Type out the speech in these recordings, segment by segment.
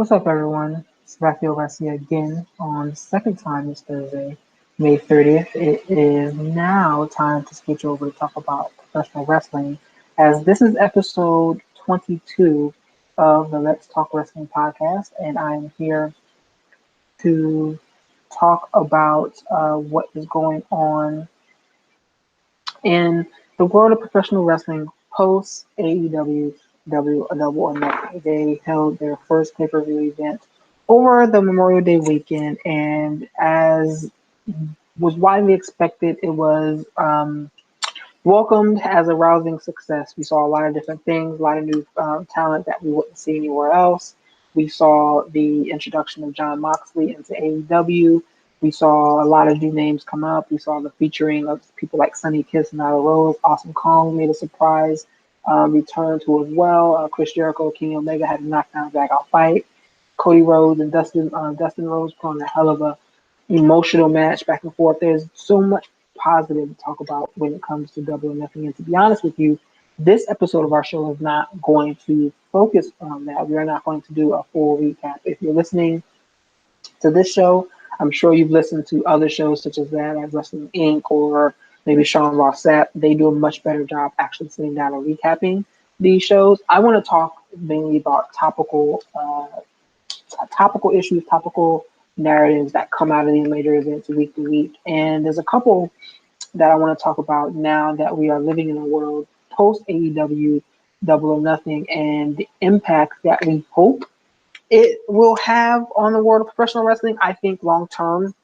What's up, everyone? It's Raphael Garcia again on the second time this Thursday, May 30th. It is now time to switch over to talk about professional wrestling, as this is episode 22 of the Let's Talk Wrestling podcast, and I'm here to talk about what is going on in the world of professional wrestling post AEW Double or Nothing. They held their first pay-per-view event over the Memorial Day weekend, and as was widely expected, it was welcomed as a rousing success. We saw a lot of different things, a lot of new talent that we wouldn't see anywhere else. We saw the introduction of Jon Moxley into AEW. We saw a lot of new names come up. We saw the featuring of people like Sonny Kiss and Nyla Rose. Awesome Kong made a surprise return to as well. Chris Jericho, Kenny Omega had a knockdown drag out fight. Cody Rhodes and Dustin Rhodes put on a hell of a emotional match back and forth. There's so much positive to talk about when it comes to Double or Nothing. And to be honest with you, this episode of our show is not going to focus on that. We are not going to do a full recap. If you're listening to this show, I'm sure you've listened to other shows such as that, like Wrestling Inc. or maybe Sean Ross Sapp. They do a much better job actually sitting down and recapping these shows. I want to talk mainly about topical issues, topical narratives that come out of these major events week to week. And there's a couple that I want to talk about now that we are living in a world post AEW Double or Nothing and the impact that we hope it will have on the world of professional wrestling. I think long term,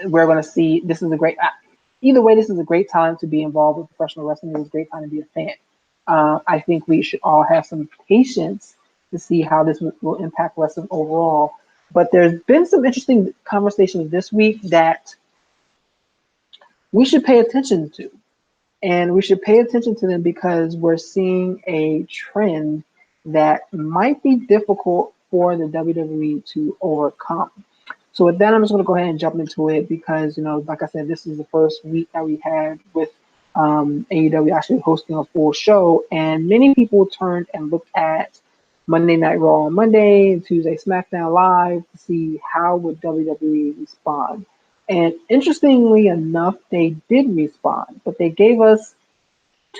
we're going to see this is a great, either way, this is a great time to be involved with professional wrestling. It's a great time to be a fan. I think we should all have some patience to see how this will impact wrestling overall. But there's been some interesting conversations this week that we should pay attention to. And we should pay attention to them because we're seeing a trend that might be difficult for the WWE to overcome. So with that, I'm just going to go ahead and jump into it because, like I said, this is the first week that we had with AEW actually hosting a full show. And many people turned and looked at Monday Night Raw on Monday and Tuesday SmackDown Live to see how would WWE respond. And interestingly enough, they did respond, but they gave us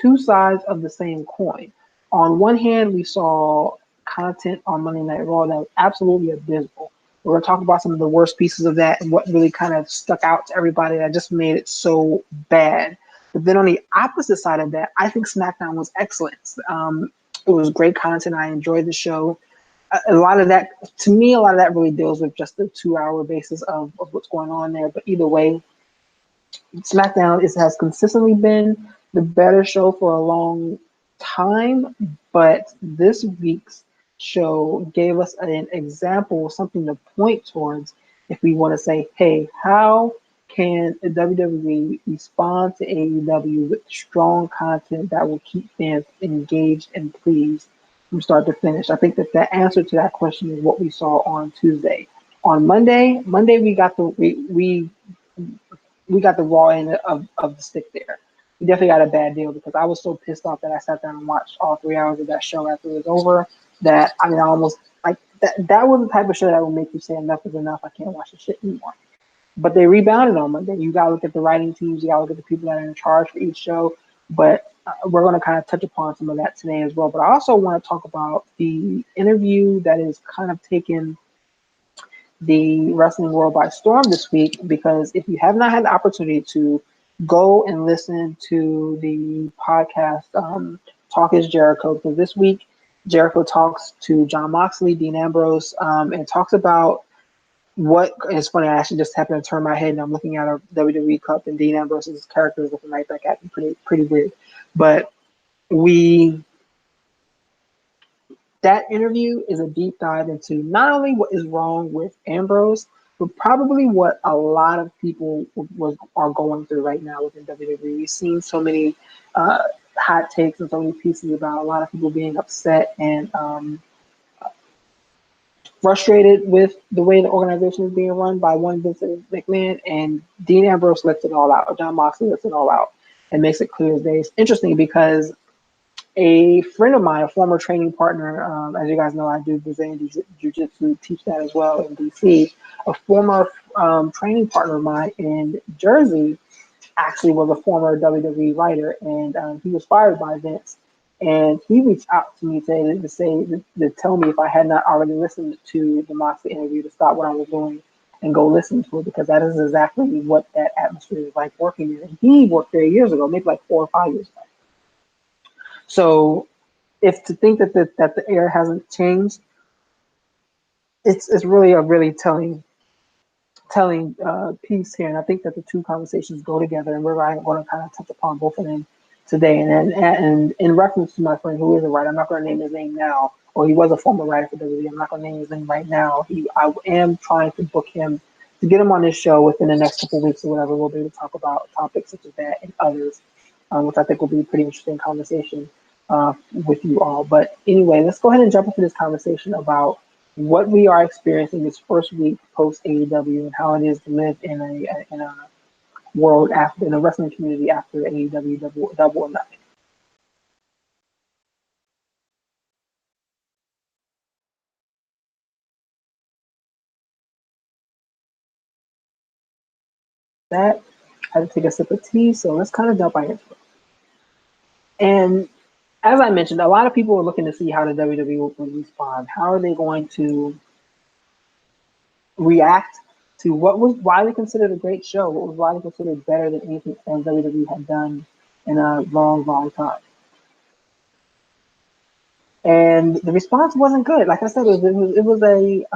two sides of the same coin. On one hand, we saw content on Monday Night Raw that was absolutely abysmal. We're going to talk about some of the worst pieces of that and what really kind of stuck out to everybody that just made it so bad. But then on the opposite side of that, I think SmackDown was excellent. It was great content. I enjoyed the show. A lot of that really deals with just the 2-hour basis of what's going on there. But either way, SmackDown has consistently been the better show for a long time. But this week's show gave us an example, something to point towards if we want to say, hey, how can the WWE respond to AEW with strong content that will keep fans engaged and pleased from start to finish? I think that the answer to that question is what we saw on Tuesday. On Monday we got the we got the raw end of the stick there. We definitely got a bad deal because I was so pissed off that I sat down and watched all 3 hours of that show after it was over. That I almost like that was the type of show that would make you say enough is enough. I can't watch this shit anymore. But they rebounded on Monday. You got to look at the writing teams. You got to look at the people that are in charge for each show. But we're going to kind of touch upon some of that today as well. But I also want to talk about the interview that is kind of taken the wrestling world by storm this week. Because if you have not had the opportunity to go and listen to the podcast, Talk is Jericho, because this week Jericho talks to Jon Moxley, Dean Ambrose, and talks about what is funny. I actually just happened to turn my head and I'm looking at a WWE Cup and Dean Ambrose's character is looking right back at me, pretty weird. But that interview is a deep dive into not only what is wrong with Ambrose, but probably what a lot of people are going through right now within WWE. We've seen so many hot takes and so many pieces about a lot of people being upset and frustrated with the way the organization is being run by one Vincent McMahon, and Dean Ambrose lets it all out. Jon Moxley lets it all out and makes it clear as day. It's interesting because A friend of mine, a former training partner, as you guys know, I do Brazilian Jiu-Jitsu, teach that as well in DC. A former training partner of mine in Jersey actually was a former WWE writer, and he was fired by Vince. And he reached out to me to tell me if I had not already listened to the Moxley interview to stop what I was doing and go listen to it, because that is exactly what that atmosphere is like working in. And he worked there years ago, maybe like 4 or 5 years ago. So if to think that the air hasn't changed, it's really a really telling piece here, and I think that the two conversations go together, and we're going to kind of touch upon both of them today. And in reference to my friend who is a writer, I'm not going to name his name now, or he was a former writer for WWE. I'm not going to name his name right now. I am trying to book him to get him on this show within the next couple of weeks or whatever. We'll be able to talk about topics such as that and others, which I think will be a pretty interesting conversation with you all. But anyway, let's go ahead and jump into this conversation about what we are experiencing this first week post AEW and how it is to live in a world after in a wrestling community after AEW double or nothing. That I had to take a sip of tea, so let's kind of jump right into it. And as I mentioned, a lot of people are looking to see how the WWE will respond. How are they going to react to what was widely considered a great show, what was widely considered better than anything WWE had done in a long, long time? And the response wasn't good. Like I said, it was a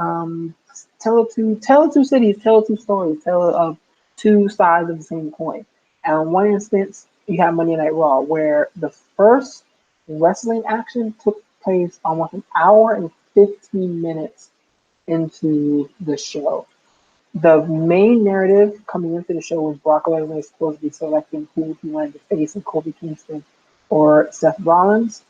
tell two cities, tell two stories, tell of two sides of the same coin. And in one instance, you have Monday Night Raw, where the first wrestling action took place almost an hour and 15 minutes into the show. The main narrative coming into the show was Brock Lesnar was supposed to be selecting who he wanted to face in Kofi Kingston or Seth Rollins.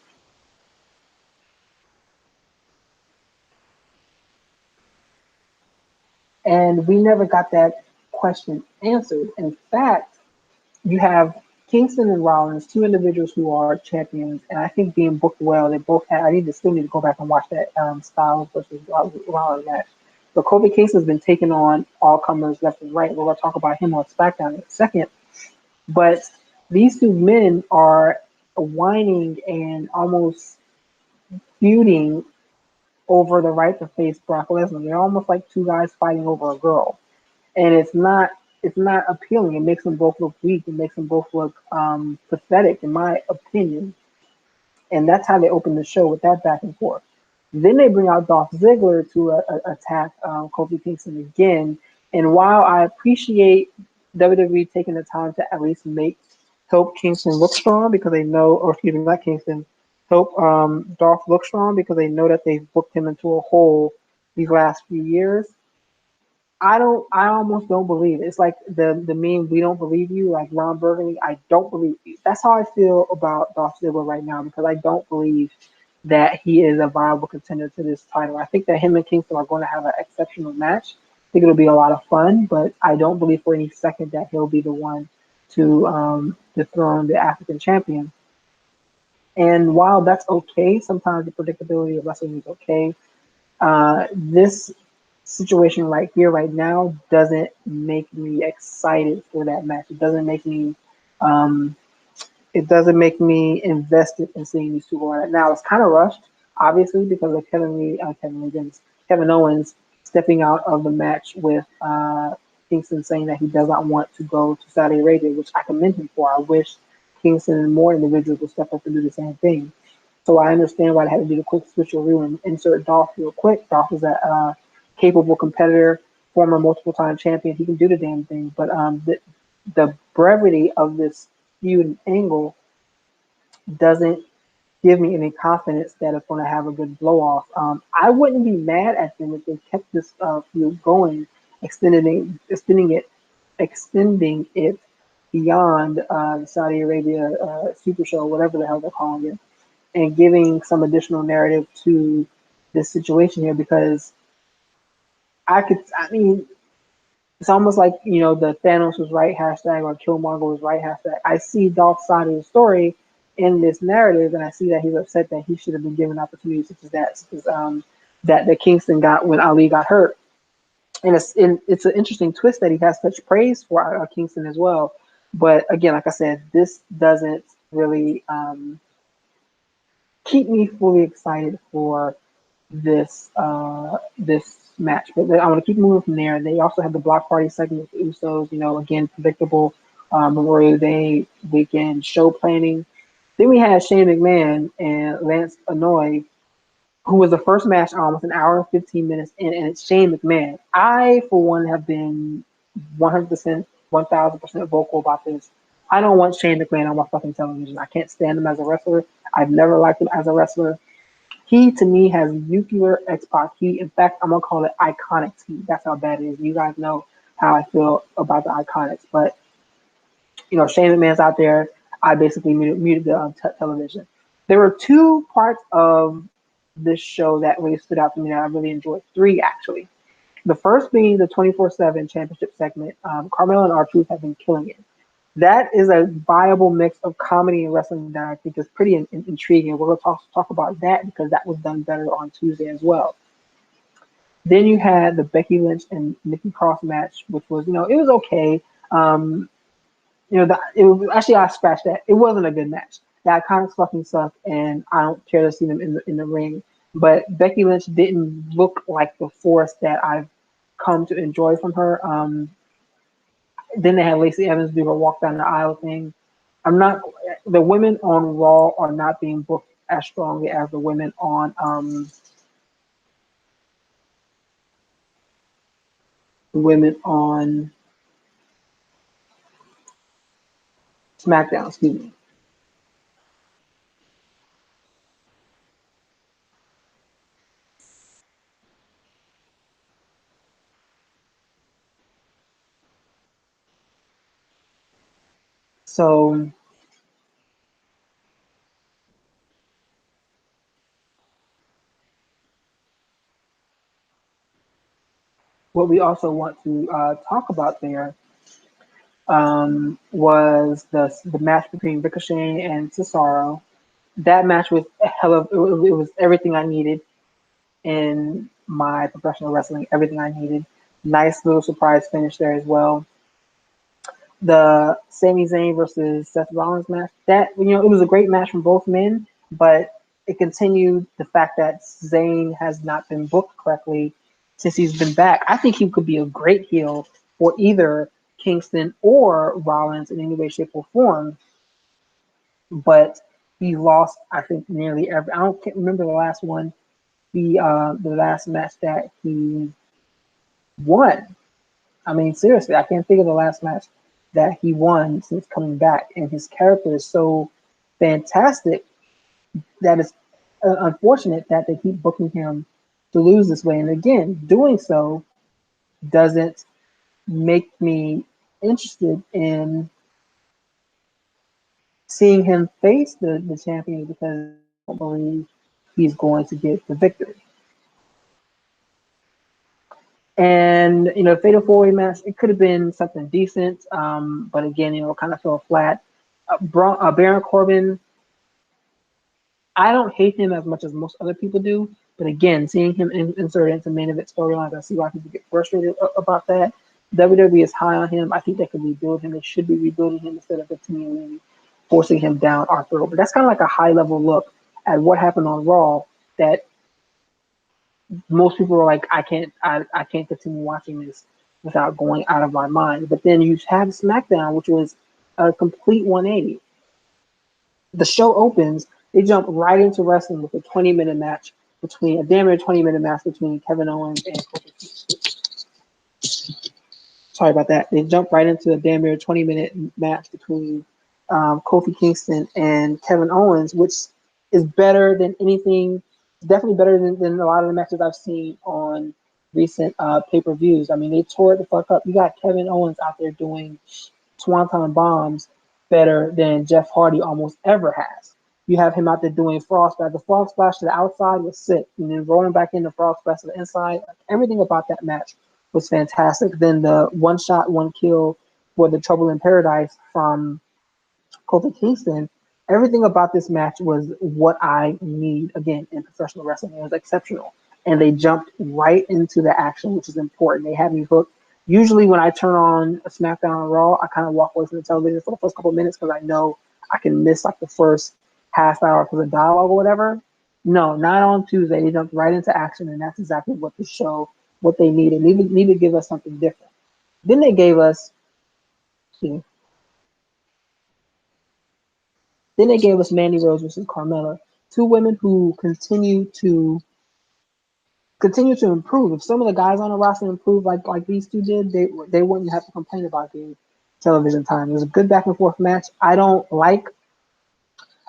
And we never got that question answered. In fact, you have Kingston and Rollins, two individuals who are champions, and I think being booked well. They both had. Still need to go back and watch that Styles versus Rollins match. But Kofi Kingston's been taking on all comers left and right. We're going to talk about him on SmackDown in a second. But these two men are whining and almost feuding over the right to face Brock Lesnar. They're almost like two guys fighting over a girl, and it's not appealing. It makes them both look weak. It makes them both look pathetic, in my opinion. And that's how they open the show with that back and forth. Then they bring out Dolph Ziggler to attack Kofi Kingston again. And while I appreciate WWE taking the time to at least make help Kingston look strong because they know, or excuse me, not Kingston, help Dolph look strong because they know that they've booked him into a hole these last few years. I almost don't believe it. It's like the meme, we don't believe you, like Ron Burgundy, I don't believe you. That's how I feel about Dolph Ziggler right now because I don't believe that he is a viable contender to this title. I think that him and Kingston are going to have an exceptional match. I think it'll be a lot of fun, but I don't believe for any second that he'll be the one to dethrone the African champion. And while that's okay, sometimes the predictability of wrestling is okay. This situation right here, right now, doesn't make me excited for that match. Um, it doesn't make me invested in seeing these two go at it. Now it's kind of rushed, obviously, because of Kevin Owens stepping out of the match with Kingston saying that he does not want to go to Saudi Arabia, which I commend him for. I wish Kingston and more individuals would step up and do the same thing. So I understand why they had to do the quick switcheroo and insert Dolph real quick. Dolph is a capable competitor, former multiple-time champion. He can do the damn thing. But the brevity of this feud and angle doesn't give me any confidence that it's going to have a good blow off. I wouldn't be mad at them if they kept this feud going, extending it beyond the Saudi Arabia Super Show, whatever the hell they're calling it, and giving some additional narrative to this situation here because I mean, it's almost like, the Thanos was right hashtag or Killmonger was right hashtag. I see Dolph's side of the story, in this narrative, and I see that he's upset that he should have been given opportunities such as that Kingston got when Ali got hurt. And it's an interesting twist that he has such praise for Kingston as well. But again, like I said, this doesn't really keep me fully excited for this match. But I want to keep moving from there. They also have the block party segment with the Usos. Again, predictable Memorial Day weekend show planning. Then we had Shane McMahon and Lance Anoy, who was the first match on with an hour and 15 minutes in, and it's Shane McMahon. I, for one, have been 100%, 1000% vocal about this. I don't want Shane McMahon on my fucking television. I can't stand him as a wrestler. I've never liked him as a wrestler. He, to me, has nuclear X-Pac heat. In fact, I'm going to call it iconic heat. That's how bad it is. You guys know how I feel about the Iconics. But, Shane McMahon's out there. I basically muted the television. There were two parts of this show that really stood out to me that I really enjoyed. Three, actually. The first being the 24/7 championship segment. Carmella and R-Truth have been killing it. That is a viable mix of comedy and wrestling that I think is pretty intriguing. We're going to talk about that because that was done better on Tuesday as well. Then you had the Becky Lynch and Nikki Cross match, which was, it was okay. It was actually, I scratched that. It wasn't a good match. The Iconics fucking suck, and I don't care to see them in the ring. But Becky Lynch didn't look like the force that I've come to enjoy from her. Then they had Lacey Evans do her walk down the aisle thing. The women on Raw are not being booked as strongly as the women on SmackDown. Excuse me. So what we also want to talk about there was the match between Ricochet and Cesaro. That match was a hell of it was everything I needed in my professional wrestling. Everything I needed. Nice little surprise finish there as well. The Sami Zayn versus Seth Rollins match. That it was a great match from both men, but it continued the fact that Zayn has not been booked correctly since he's been back. I think he could be a great heel for either Kingston or Rollins in any way, shape, or form. But he lost, I think, nearly every. Can't remember the last one. The last match that he won. I mean, seriously, I can't think of the last match that he won since coming back, and his character is so fantastic that it's unfortunate that they keep booking him to lose this way. And again, doing so doesn't make me interested in seeing him face the champion because I don't believe he's going to get the victory. And fatal four-way match, it could have been something decent, but again, kind of fell flat. Baron Corbin, I don't hate him as much as most other people do, but again, seeing him inserted into main event storylines, I see why people get frustrated about that. WWE is high on him. I think they could rebuild him. They should be rebuilding him instead of continually forcing him down our throat. But that's kind of like a high-level look at what happened on Raw that most people are like, I can't continue watching this without going out of my mind. But then you have SmackDown, which was a complete 180. The show opens, they jump right into wrestling with a 20-minute match between a damn near 20-minute match between Kevin Owens and Kofi. Sorry about that. They jump right into a damn near 20-minute match between Kofi Kingston and Kevin Owens, which is better than anything. Definitely better than a lot of the matches I've seen on recent pay-per-views. I meeen, they tore it the fuck up. You got Kevin Owens out there doing Swanton bombs better than Jeff Hardy almost ever has. You have him out there doing frog splash. The frog splash to the outside was sick, and then rolling back in the frog splash to the inside. Everything about that match was fantastic. Then the one shot, one kill for the Trouble in Paradise from Kofi Kingston Everything about this match was what I need, again, in professional wrestling. It was exceptional. And they jumped right into the action, which is important. They had me hooked. Usually, when I turn on a SmackDown or Raw, I kind of walk away from the television for the first couple of minutes because I know I can miss like the first half hour because of dialogue or whatever. No, not on Tuesday. They jumped right into action, and that's exactly what the show, what they needed. Need to give us something different. Then they gave us, excuse me, then they gave us Mandy Rose versus Carmella, two women who continue to improve. If some of the guys on the roster improve like these two did, they wouldn't have to complain about the television time. It was a good back and forth match. I don't like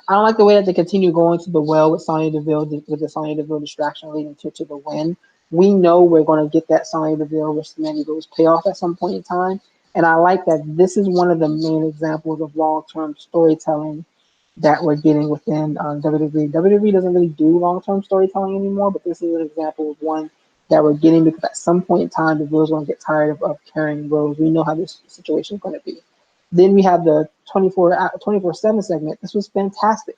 the way that they continue going to the well with Sonya Deville with the Sonya Deville distraction leading to the win. We know we're going to get that Sonya Deville versus Mandy Rose payoff at some point in time, and I like that this is one of the main examples of long term storytelling that we're getting within WWE. WWE doesn't really do long term storytelling anymore, but this is an example of one that we're getting because at some point in time, the Bills going to get tired of carrying Rose. We know how this situation is going to be. Then we have the 24/7 segment. This was fantastic.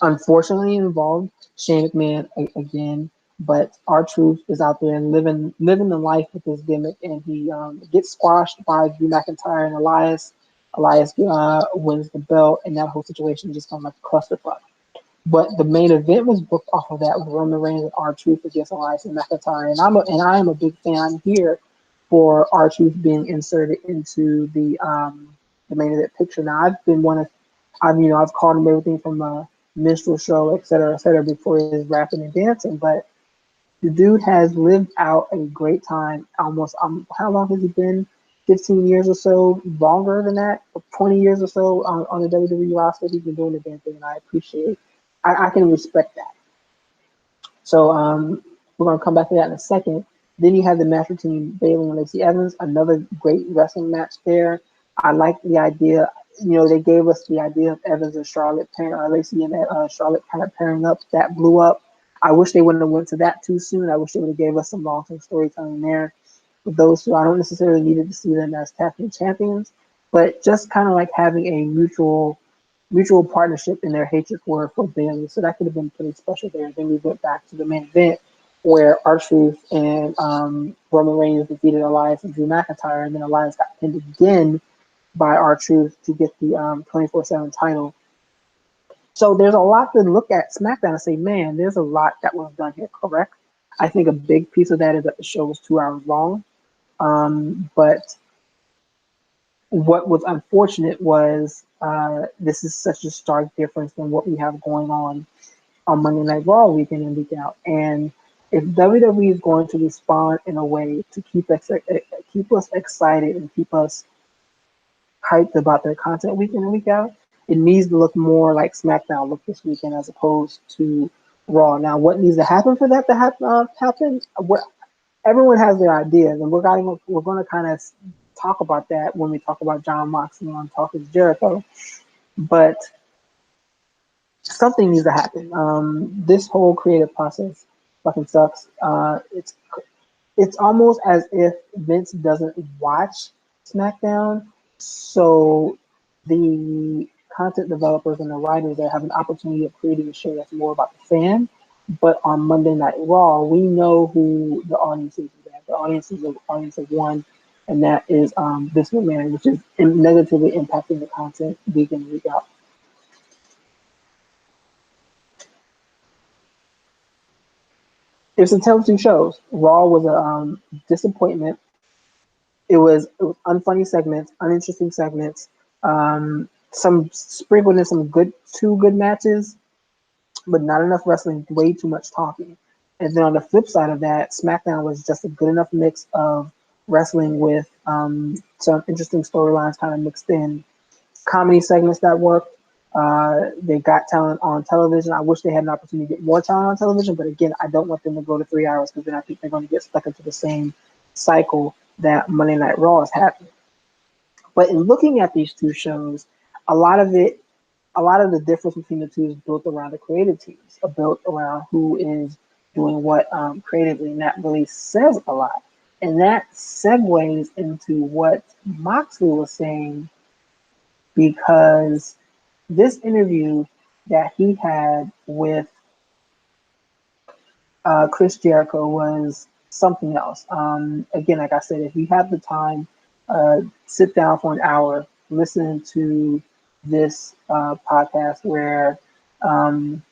Unfortunately, it involved Shane McMahon again, but R-Truth is out there and living the life with his gimmick, and he gets squashed by Drew McIntyre and Elias. Elias wins the belt, and that whole situation just kind of like a clusterfuck. But the main event was booked off of that with Roman Reigns and R-Truth against Elias and McIntyre, and I am a big fan. I'm here for R-Truth being inserted into the main event picture. Now I've called him everything from a minstrel show, et cetera, before his rapping and dancing, but the dude has lived out a great time. Almost, how long has he been? 15 years or so, longer than that, 20 years or so on the WWE roster. He's been doing the damn thing, and I appreciate. I can respect that. So we're gonna come back to that in a second. Then you have the match between Bayley and Lacey Evans, another great wrestling match there. I like the idea. They gave us the idea of Evans and Charlotte Lacey and Charlotte kind of pairing up. That blew up. I wish they wouldn't have went to that too soon. I wish they would have gave us some long-term storytelling there. With those two, I don't necessarily needed to see them as tag team champions, but just kind of like having a mutual partnership in their hatred for Bayley. So that could have been pretty special there. Then we went back to the main event where R-Truth and Roman Reigns defeated Elias and Drew McIntyre, and then Elias got pinned again by R-Truth to get the 24/7 title. So there's a lot to look at SmackDown and say, man, there's a lot that was done here, correct? I think a big piece of that is that the show was 2 hours long. But what was unfortunate was this is such a stark difference than what we have going on Monday Night Raw week in and week out. And if WWE is going to respond in a way to keep us excited and keep us hyped about their content week in and week out, it needs to look more like SmackDown looked this weekend as opposed to Raw. Now, what needs to happen for that to happen? Everyone has their ideas, and we're going to kind of talk about that when we talk about Jon Moxley on Talk is Jericho. But something needs to happen. This whole creative process fucking sucks. It's almost as if Vince doesn't watch SmackDown, so the content developers and the writers there have an opportunity of creating a show that's more about the fan. But on Monday Night Raw, we know who the audience is. The audience is the audience of one, and that is Vince McMahon, which is negatively impacting the content week in week out. There's some telling two shows. Raw was a disappointment. It was unfunny segments, uninteresting segments, some sprinkled in some two good matches, but not enough wrestling, way too much talking. And then on the flip side of that, SmackDown was just a good enough mix of wrestling with some interesting storylines kind of mixed in, comedy segments that worked. They got talent on television. I wish they had an opportunity to get more talent on television, but again, I don't want them to go to 3 hours because then I think they're going to get stuck into the same cycle that Monday Night Raw is happening. But in looking at these two shows, a lot of the difference between the two is built around the creative teams, built around who is doing what creatively, and that really says a lot. And that segues into what Moxley was saying, because this interview that he had with Chris Jericho was something else. Again, like I said, if you have the time, sit down for an hour, listen to this podcast um,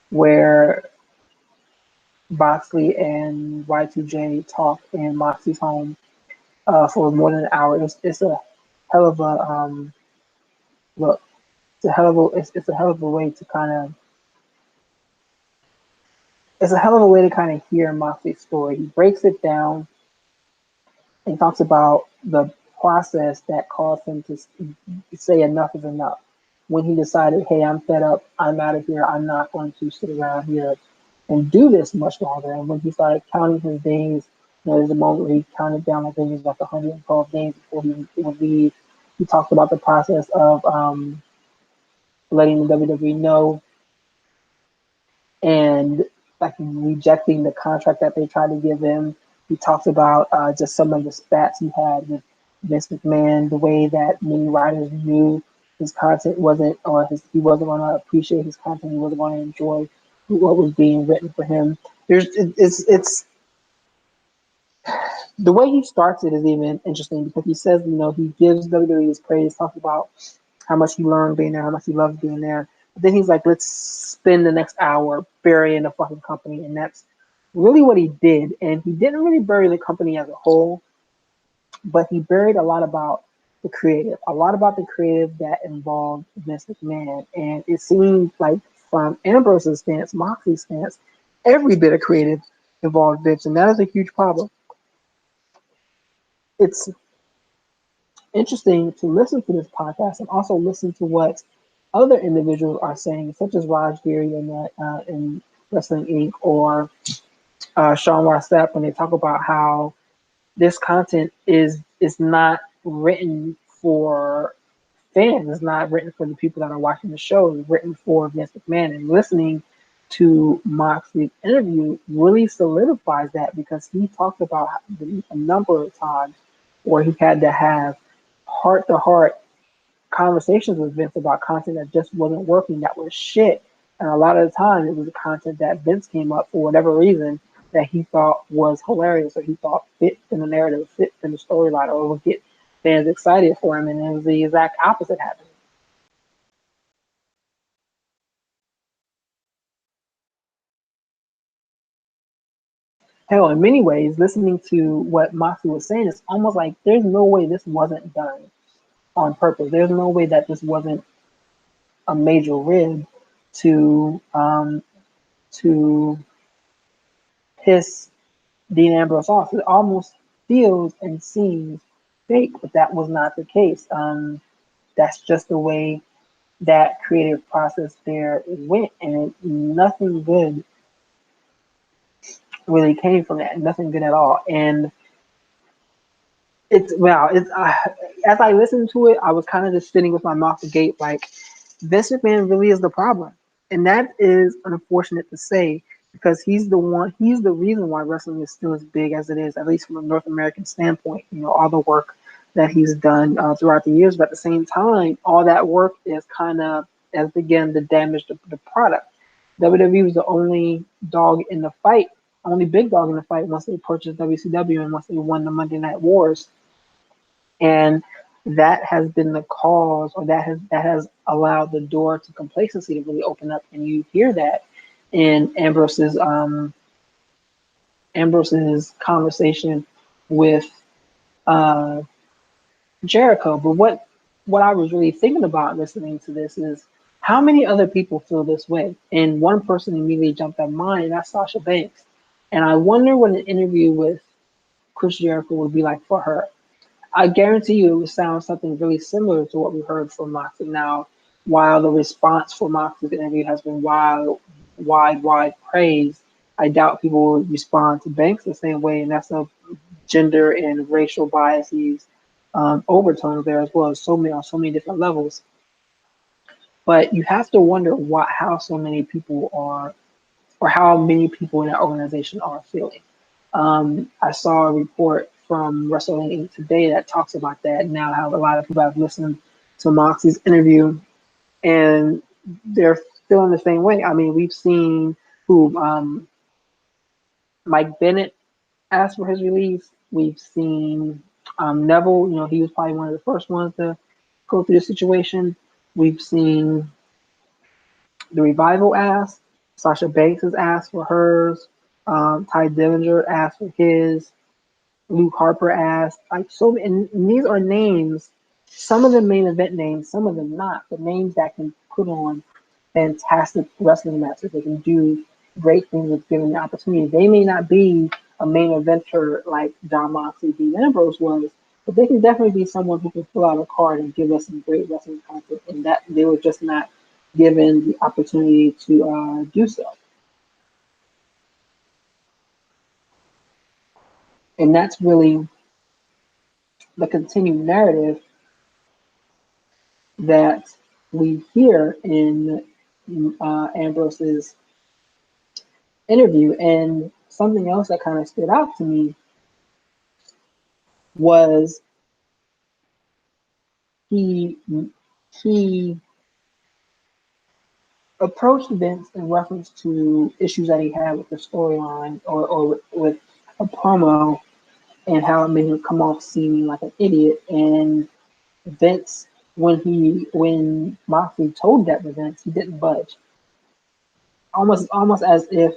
where Moxley and Y2J talk in Moxley's home for more than an hour. It's a hell of a look. It's a hell of a way to kind of it's a hell of a way to kind of hear Moxley's story. He breaks it down and talks about the process that caused him to say enough is enough. When he decided, hey, I'm fed up, I'm out of here, I'm not going to sit around here and do this much longer. And when he started counting his days, there's a moment where he counted down, I think it was like 112 days before he would leave. He talked about the process of letting the WWE know and like rejecting the contract that they tried to give him. He talks about just some of the spats he had with Vince McMahon, the way that many writers knew his content wasn't, or he wasn't going to appreciate his content, he wasn't going to enjoy what was being written for him. It's the way he starts it is even interesting because he says, he gives WWE his praise, talks about how much he learned being there, how much he loves being there. But then he's like, let's spend the next hour burying the fucking company. And that's really what he did. And he didn't really bury the company as a whole, but he buried a lot about the creative that involved Vince McMahon. And it seemed like from Ambrose's stance, Moxley's stance, every bit of creative involved Vince. And that is a huge problem. It's interesting to listen to this podcast and also listen to what other individuals are saying, such as Raj Giri in Wrestling Inc. or Sean Ross Sapp, when they talk about how this content is not written for fans, it's not written for the people that are watching the show, it's written for Vince McMahon. And listening to Moxley's interview really solidifies that because he talked about a number of times where he had to have heart to heart conversations with Vince about content that just wasn't working, that was shit. And a lot of the time, it was the content that Vince came up for whatever reason that he thought was hilarious or he thought fit in the narrative, fit in the storyline, or would get fans excited for him. And it was the exact opposite happening. Hell, in many ways, listening to what Moxley was saying, it's almost like there's no way this wasn't done on purpose. There's no way that this wasn't a major rib to piss Dean Ambrose off. It almost feels and seems fake, but that was not the case. That's just the way that creative process there went, and nothing good really came from that. Nothing good at all. And as I listened to it, I was kind of just sitting with my mouth agape, like Vince McMahon really is the problem, and that is unfortunate to say because he's the reason why wrestling is still as big as it is, at least from a North American standpoint. All the work that he's done throughout the years, but at the same time, all that work is kind of as again to damage the product. WWE was the only dog in the fight, only big dog in the fight once they purchased WCW and once they won the Monday Night Wars, and that has been the cause, or that has allowed the door to complacency to really open up, and you hear that in Ambrose's conversation with uh, Jericho. But what I was really thinking about listening to this is how many other people feel this way, and one person immediately jumped at mind, and that's Sasha Banks, and I wonder what an interview with Chris Jericho would be like for her. I guarantee you it would sound something really similar to what we heard from Moxley. Now, while the response for Moxley's interview has been wide praise, I doubt people will respond to Banks the same way, and that's a gender and racial biases overtones there as well as so many on so many different levels. But you have to wonder how so many people are, or how many people in that organization are feeling. I saw a report from Wrestling Inc. today that talks about that. Now, how a lot of people have listened to Moxie's interview, and they're feeling the same way. I mean, we've seen who Mike Bennett asked for his release. We've seen Neville. You know, he was probably one of the first ones to go through the situation. We've seen the Revival asked. Sasha Banks has asked for hers. Ty Dillinger asked for his. Luke Harper asked. Like so, and these are names. Some of them main event names, some of them not. But names that can put on fantastic wrestling matches. They can do great things if given the opportunity. They may not be a main eventer like Jon Moxley, Dean Ambrose was, but they can definitely be someone who can fill out a card and give us some great wrestling content. And that they were just not given the opportunity to do so. And that's really the continued narrative that we hear in Ambrose's interview. And something else that kind of stood out to me was he he approached Vince in reference to issues that he had with the storyline or with a promo and how it made him come off seeming like an idiot. And Vince, when Moxley told that to Vince, he didn't budge. Almost as if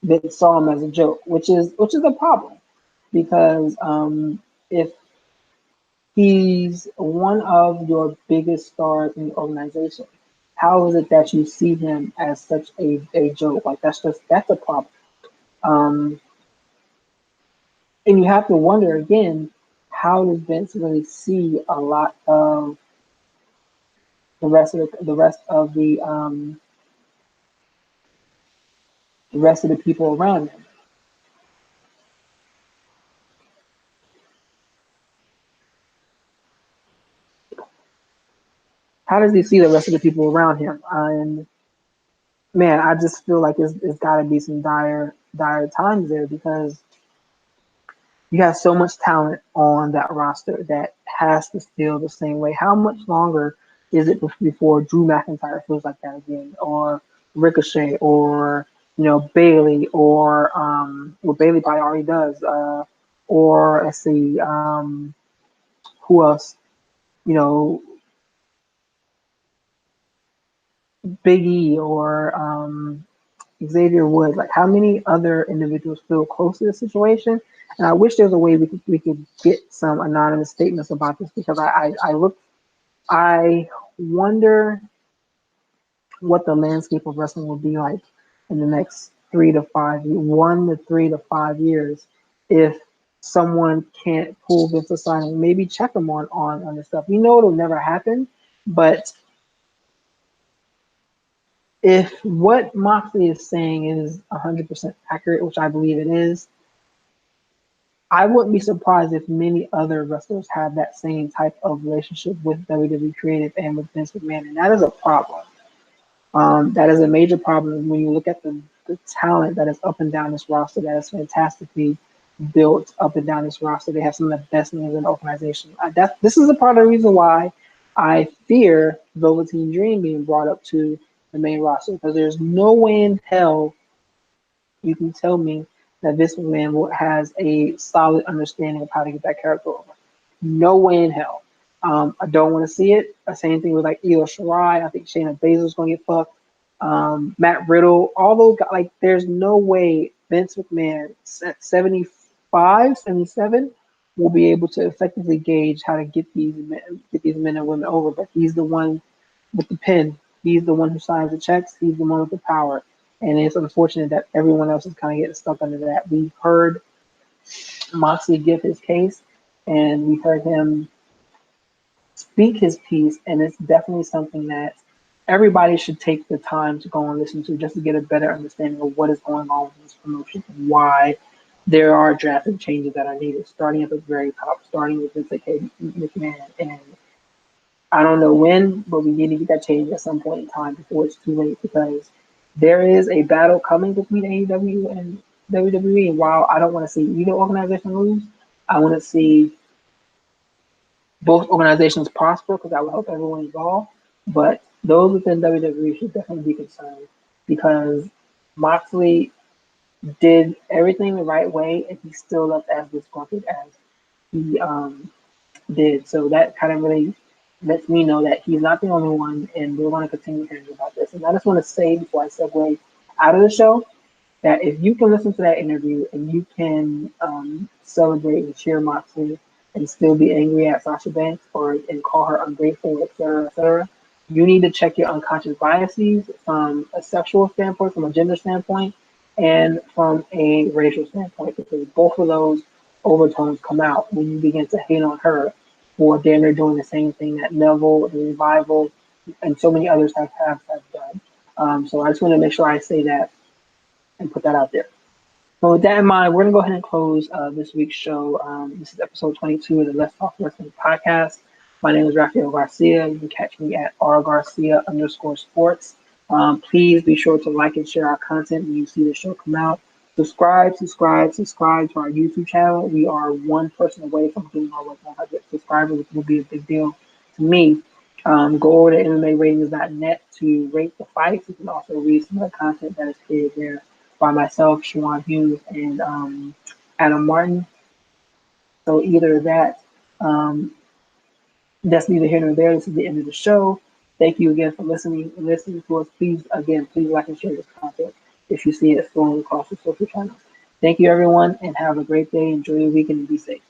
Vince saw him as a joke, which is a problem because if he's one of your biggest stars in the organization, how is it that you see him as such a joke? Like that's a problem. Um, and you have to wonder again, how does Vince really see a lot of the rest of the rest of the people around him? How does he see the rest of the people around him? And man, I just feel like it's got to be some dire times there because you have so much talent on that roster that has to feel the same way. How much longer is it before Drew McIntyre feels like that again, or Ricochet, or Bailey, or well Bailey probably already does, or let's see, who else? You know, Big E or Xavier Woods. Like, how many other individuals feel close to the situation? And I wish there was a way we could get some anonymous statements about this because I wonder what the landscape of wrestling will be like in the next 1 to 3 to 5 years if someone can't pull Vince aside and maybe check him on this stuff. We know it'll never happen, but if what Moxley is saying is 100% accurate, which I believe it is, I wouldn't be surprised if many other wrestlers have that same type of relationship with WWE Creative and with Vince McMahon, and that is a problem. That is a major problem when you look at the talent that is up and down this roster. That is fantastically built up and down this roster. They have some of the best names in the organization. This is a part of the reason why I fear Velveteen Dream being brought up to the main roster because there's no way in hell you can tell me that Vince McMahon has a solid understanding of how to get that character over. No way in hell. I don't want to see it. Same thing with like Io Shirai. I think Shayna Baszler's going to get fucked. Matt Riddle, all those guys. Like, there's no way Vince McMahon at 75, 77 will be able to effectively gauge how to get these men and women over. But he's the one with the pen. He's the one who signs the checks. He's the one with the power. And it's unfortunate that everyone else is kind of getting stuck under that. We've heard Moxley give his case, and we've heard him speak his piece, and it's definitely something that everybody should take the time to go and listen to just to get a better understanding of what is going on with this promotion and why there are drastic changes that are needed, starting at the very top, starting with Vince McMahon. And I don't know when, but we need to get that change at some point in time before it's too late because there is a battle coming between AEW and WWE. And while I don't want to see either organization lose, I want to see both organizations prosper because that will help everyone involved. But those within WWE should definitely be concerned because Moxley did everything the right way and he still left as disgruntled as he did. So that kind of really lets me know that he's not the only one and we're going to continue hearing about this. And I just want to say before I segue out of the show that if you can listen to that interview and you can celebrate and cheer Moxley and still be angry at Sasha Banks or and call her ungrateful, etc., you need to check your unconscious biases from a sexual standpoint, from a gender standpoint, and from a racial standpoint, because both of those overtones come out when you begin to hate on her for damn near doing the same thing that Neville and Revival and so many others have done. So I just want to make sure I say that and put that out there. So with that in mind, we're gonna go ahead and close this week's show. This is episode 22 of the Let's Talk Wrestling podcast. My name is Raphael Garcia. You can catch me at rgarcia_sports. Please be sure to like and share our content when you see the show come out. Subscribe to our YouTube channel. We are one person away from getting our 100 subscribers, which will be a big deal to me. Go over to MMAratings.net to rate the fights. You can also read some of the content that is created there by myself, Shawan Hughes, and Adam Martin. So either that, that's neither here nor there. This is the end of the show. Thank you again for listening to us. Please like and share this content if you see it flowing across the social channels. Thank you, everyone, and have a great day. Enjoy your weekend and be safe.